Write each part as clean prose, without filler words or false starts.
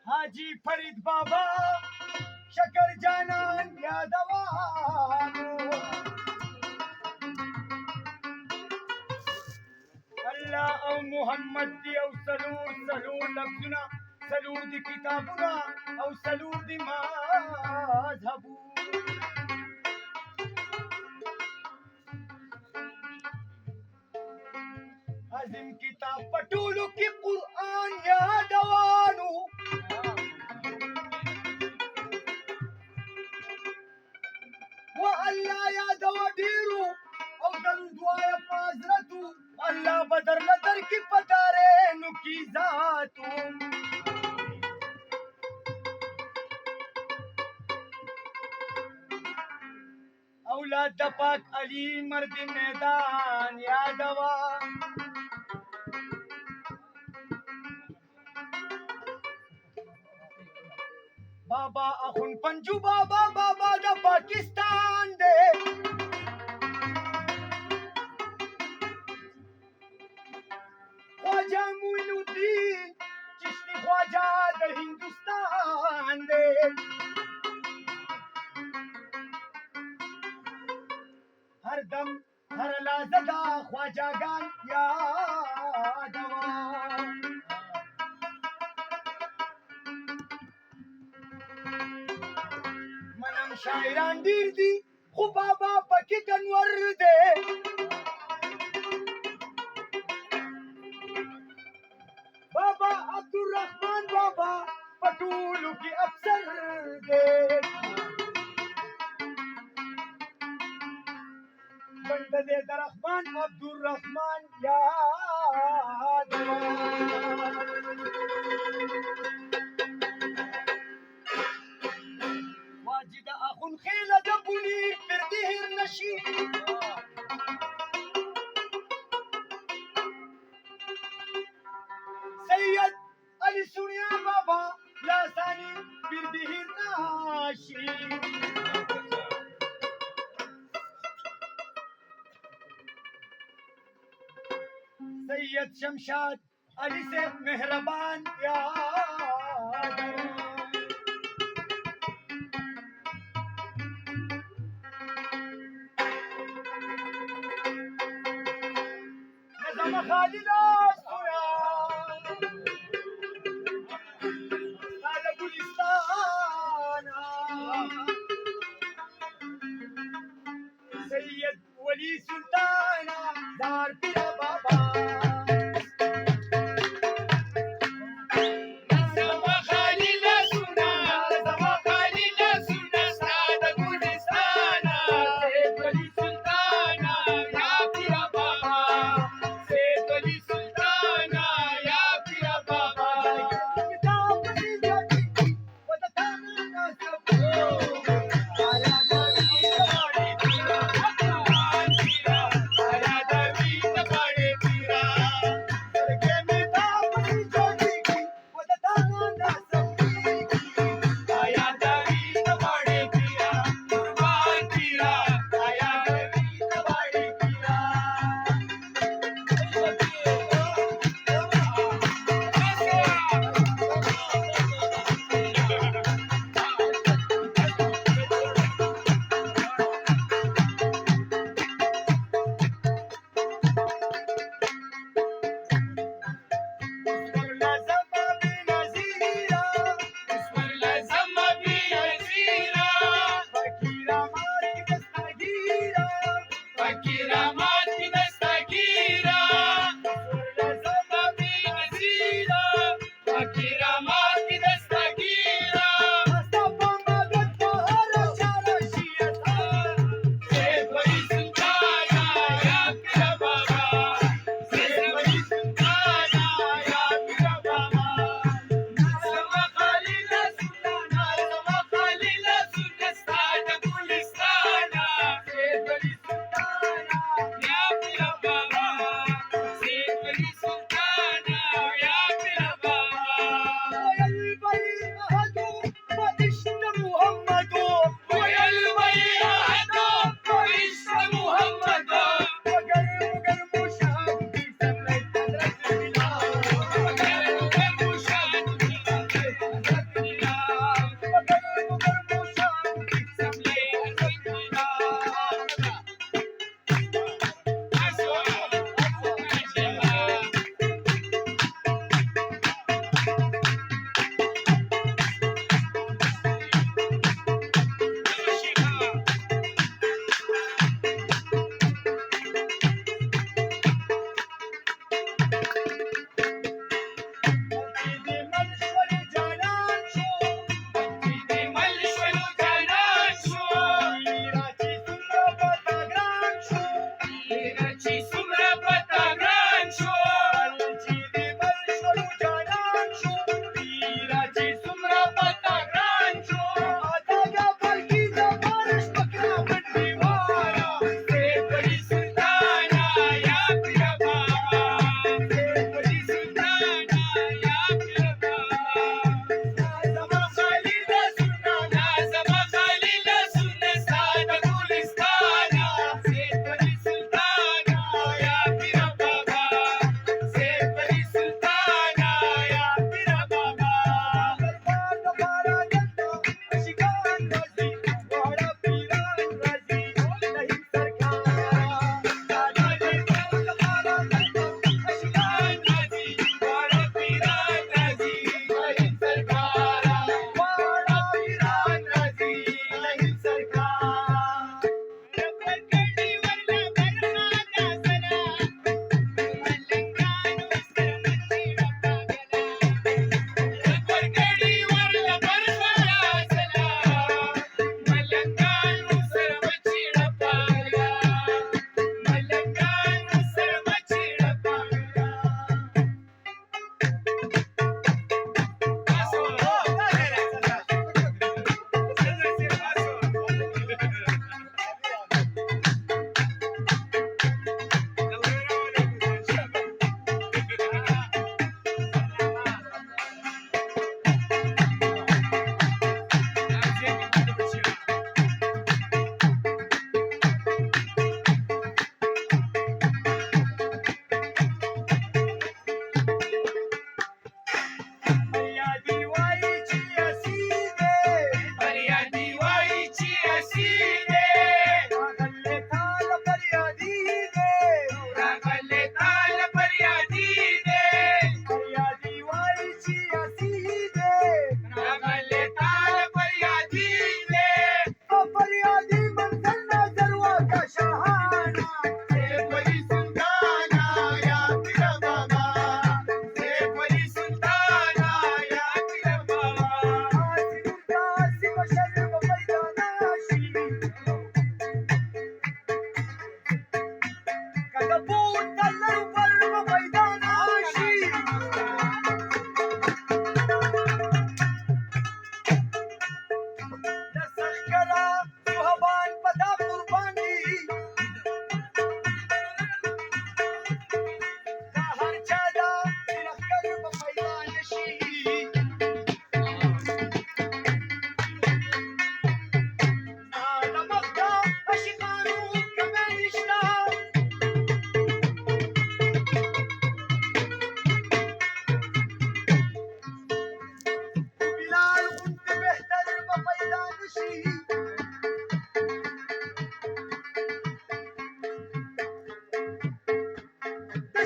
हाजी फरीद बाबा शकर जानान यादवानो अल्लाह औ मुहम्मद दी औ सलूर लफ्जुना सलूर दी किताबुना औ सलूर दी माज़हबू अज़ीम किताब पटूलू की कुरान यादवानु व अल्लाह यादवा दीरू औ दरुद्वाया पाजरतू अल्लाह बदर लदर की पतारे नुकी जातू औलाद पाक अली मर्द मैदान यादवा बाबा अखुन पंजू बाबा बाबा दा पाकिस्तान दे ख्वाजा मोइनुद्दीन चिश्ती ख्वाजा दा हिंदुस्तान दे हर दम हर लाजदा ख्वाजा गान यादवा मनम शायरान दीर दी खु बाबा पकी कन्वर दे बाबा अब्दुर्रहमान बाबा पटूलू की अफसर दे बंदे दरहमान अब्दुर्रहमान यादवा واجد أخ خيل دبني فرده النشيد سيد علي سوريا بابا لا ثاني فرده الناشيد سيد شمشاد علي سيف مهربان يا نظم خالد هذا گلستان سيد ولي سلطان دار بلا بابا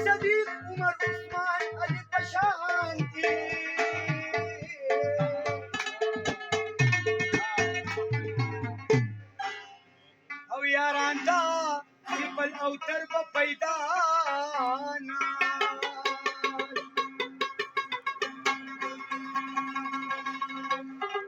सदीक उमर उस्मान अली प्रशांती अव यारांचा ट्रिपल अवतर पैदाना